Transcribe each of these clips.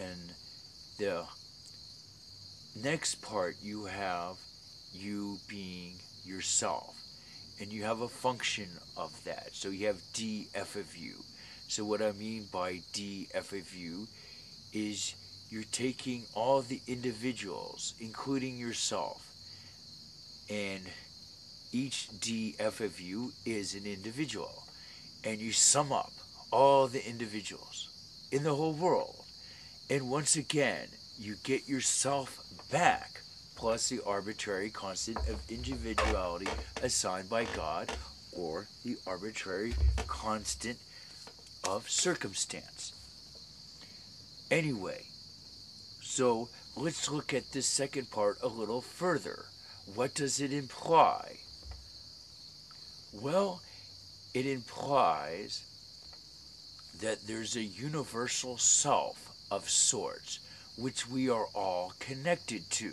And the next part, you have you being yourself. And you have a function of that. So you have DF of you. So what I mean by DF of you is you're taking all the individuals, including yourself, and each DF of you is an individual. And you sum up all the individuals in the whole world. And once again, you get yourself back, plus the arbitrary constant of individuality assigned by God, or the arbitrary constant of circumstance. Anyway, so let's look at this second part a little further. What does it imply? Well, it implies that there's a universal self of sorts which we are all connected to,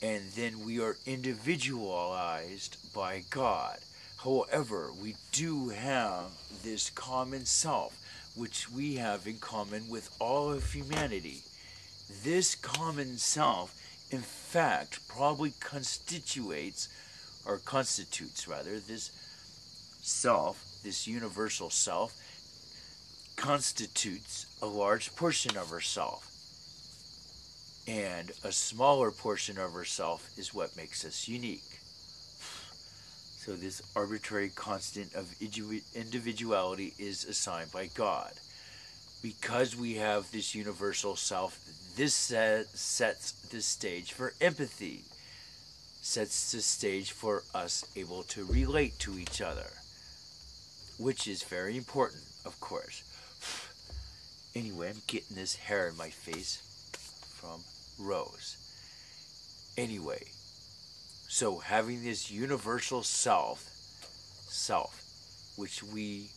and then we are individualized by God. However, we do have this common self which we have in common with all of humanity. This common self, in fact, probably constitutes rather, this self, this universal self, constitutes a large portion of herself. And a smaller portion of herself is what makes us unique. So this arbitrary constant of individuality is assigned by God. Because we have this universal self, this sets the stage for empathy, sets the stage for us able to relate to each other, which is very important, of course. Anyway, I'm getting this hair in my face from Rose. Anyway, so having this universal self, which we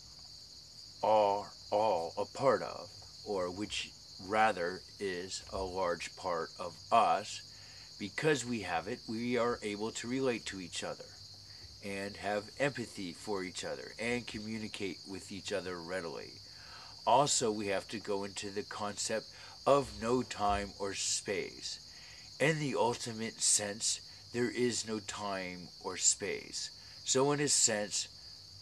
are all a part of, or which rather is a large part of us, because we have it, we are able to relate to each other and have empathy for each other and communicate with each other readily. Also, we have to go into the concept of no time or space. In the ultimate sense, there is no time or space. So in a sense,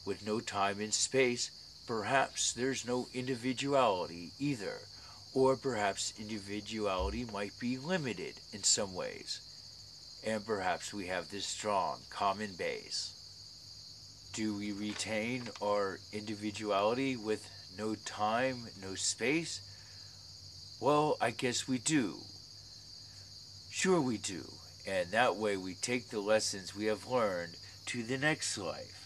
with no time and space, perhaps there's no individuality either. Or perhaps individuality might be limited in some ways. And perhaps we have this strong common base. Do we retain our individuality with no time, no space? Well, I guess we do. Sure we do. And that way we take the lessons we have learned to the next life.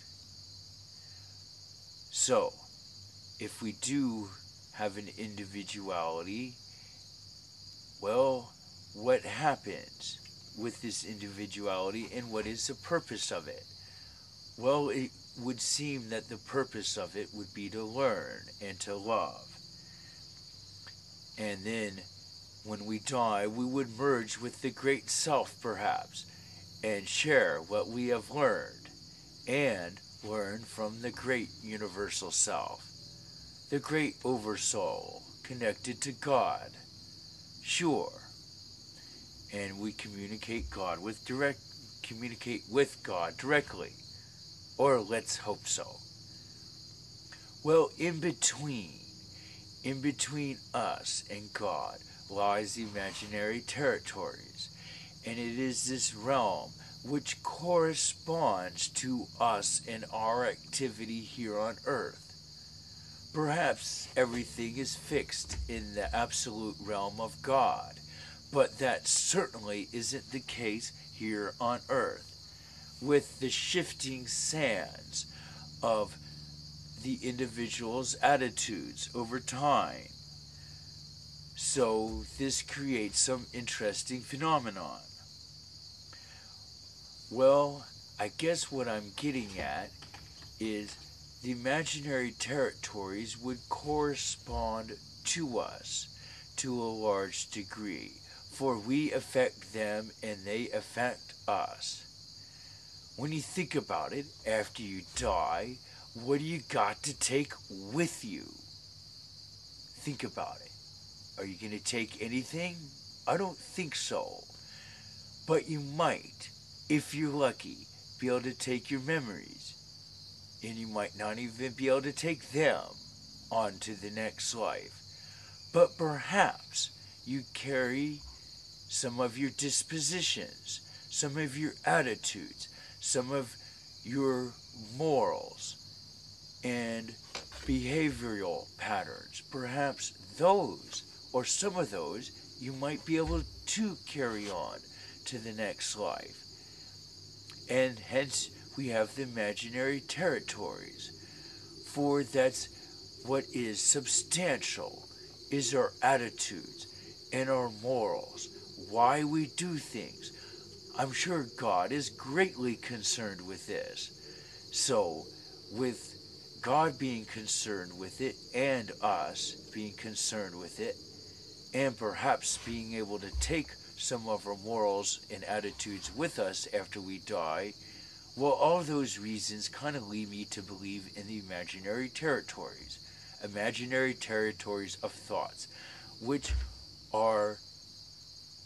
So, if we do have an individuality, well, what happens with this individuality and what is the purpose of it? Well, it would seem that the purpose of it would be to learn and to love. And then, when we die, we would merge with the great self, perhaps, and share what we have learned, and learn from the great universal self, the great oversoul, connected to God. Sure. And we communicate with God directly. Or let's hope so. Well, in between us and God lies the imaginary territories, and it is this realm which corresponds to us and our activity here on earth. Perhaps everything is fixed in the absolute realm of God, but that certainly isn't the case here on earth, with the shifting sands of the individual's attitudes over time. So this creates some interesting phenomenon. Well, I guess what I'm getting at is the imaginary territories would correspond to us to a large degree, for we affect them and they affect us. When you think about it, after you die, what do you got to take with you? Think about it. Are you going to take anything? I don't think so. But you might, if you're lucky, be able to take your memories. And you might not even be able to take them on to the next life. But perhaps you carry some of your dispositions, some of your attitudes, some of your morals and behavioral patterns. Perhaps those, or some of those, you might be able to carry on to the next life. And hence we have the imaginary territories. For that's what is substantial, is our attitudes and our morals, why we do things. I'm sure God is greatly concerned with this. So, with God being concerned with it and us being concerned with it, and perhaps being able to take some of our morals and attitudes with us after we die, well, all those reasons kind of lead me to believe in the imaginary territories of thoughts, which are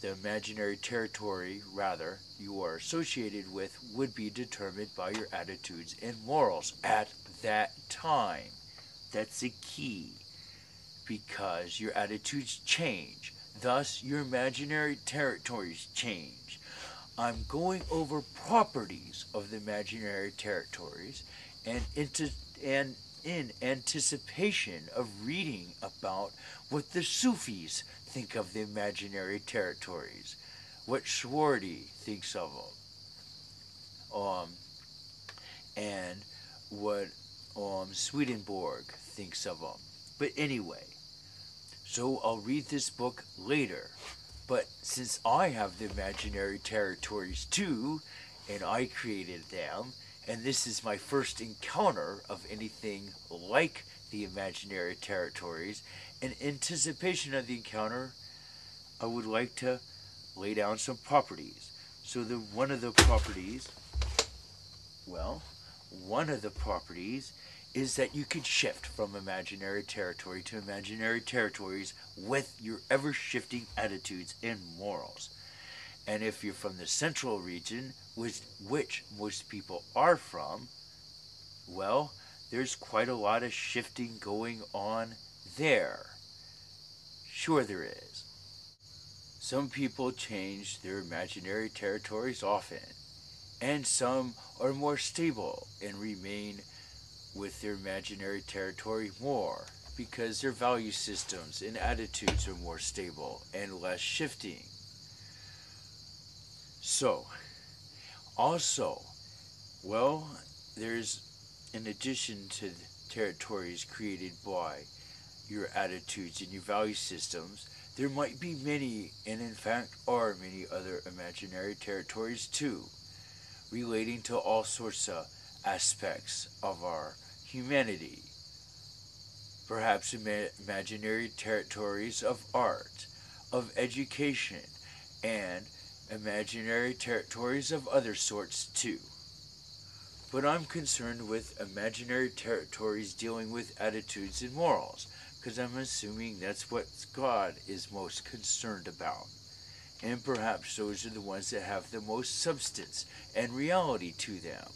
the imaginary territory, rather, you are associated with would be determined by your attitudes and morals at that time. That's the key, because your attitudes change. Thus, your imaginary territories change. I'm going over properties of the imaginary territories and in anticipation of reading about what the Sufis think of the imaginary territories, what Schwarty thinks of them, and what Swedenborg thinks of them. But anyway, so I'll read this book later. But since I have the imaginary territories too, and I created them, and this is my first encounter of anything like the imaginary territories, in anticipation of the encounter, I would like to lay down some properties. So one of the properties is that you can shift from imaginary territory to imaginary territories with your ever-shifting attitudes and morals. And if you're from the central region, which most people are from, well, there's quite a lot of shifting going on there. Sure there is. Some people change their imaginary territories often, and some are more stable and remain with their imaginary territory more because their value systems and attitudes are more stable and less shifting. So, also, well, there's, in addition to the territories created by your attitudes and your value systems, there might be many, and in fact are many other imaginary territories too, relating to all sorts of aspects of our humanity. Perhaps imaginary territories of art, of education, and imaginary territories of other sorts too. But I'm concerned with imaginary territories dealing with attitudes and morals, because I'm assuming that's what God is most concerned about. And perhaps those are the ones that have the most substance and reality to them.